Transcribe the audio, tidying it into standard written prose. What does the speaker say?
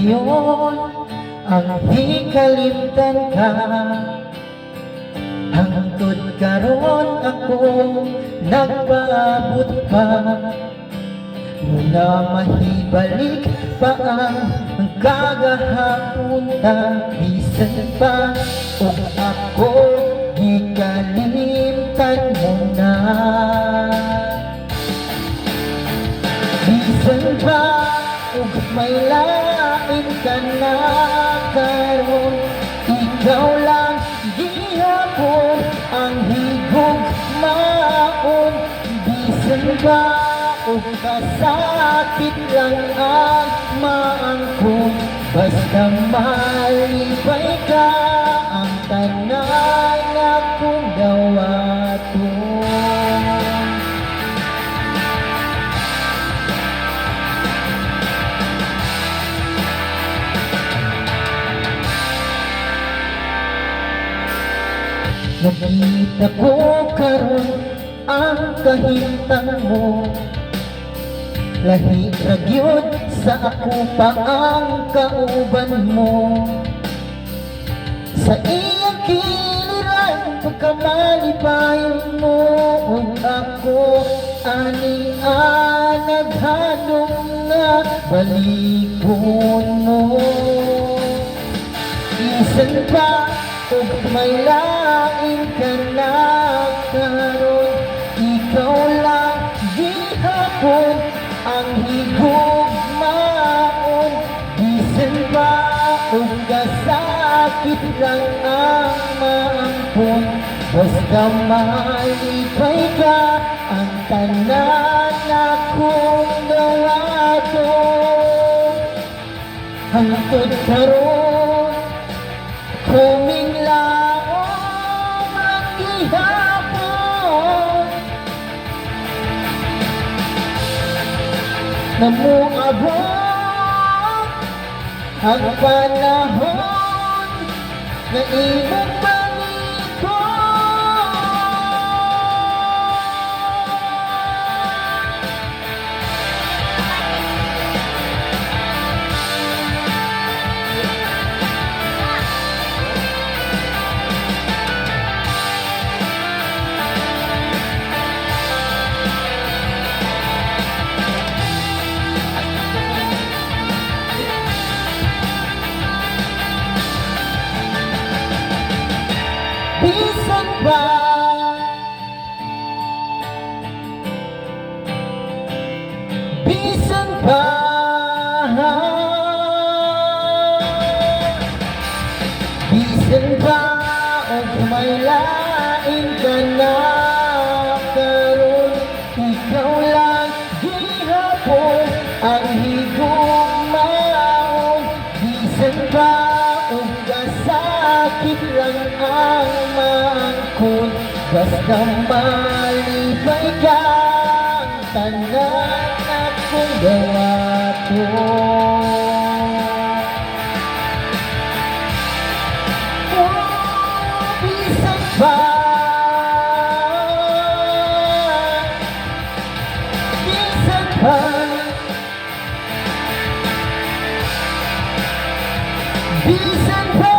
ngayon ang di kalimtan ka. Hangtod karon ako nagpaabot pa, muna mahibalik pa ang kagahapon ta. Bisan pa o ako gikalimtan mo na. Bisan pa o may lain ka na karon, ikaw lang gihapon ang higugmaon. Bisan ba o kasakit lang ang maangkon, basta malipay ka ang tanan akong dawaton. Nakita ko karon ang kahintang mo, lahi ra gyud sa ako pa ang kauban mo. Sa iyang kiliran pagkamalipayon mo ug ako ani naghanong nga balikon mo. Bisan pa ug may lain ka na karon, ikaw lang gihapon ang higugmaon. Bisan ba ug kasakit lang ang maampon, basta malipay ka ang tanan akong dawaton. Hangtod karon kuminglaong ang gihapon, namuabot ang panahon na imong balikon. Bisan pa bisan pa bisan pa og may lain ka na karon, ikaw lang gihapon ang higugmaon. Bisan pa og kasakit lang ang maangkon, basta malipay ka ang tanan akong dawaton. Bisan pa bisan pa bisan pa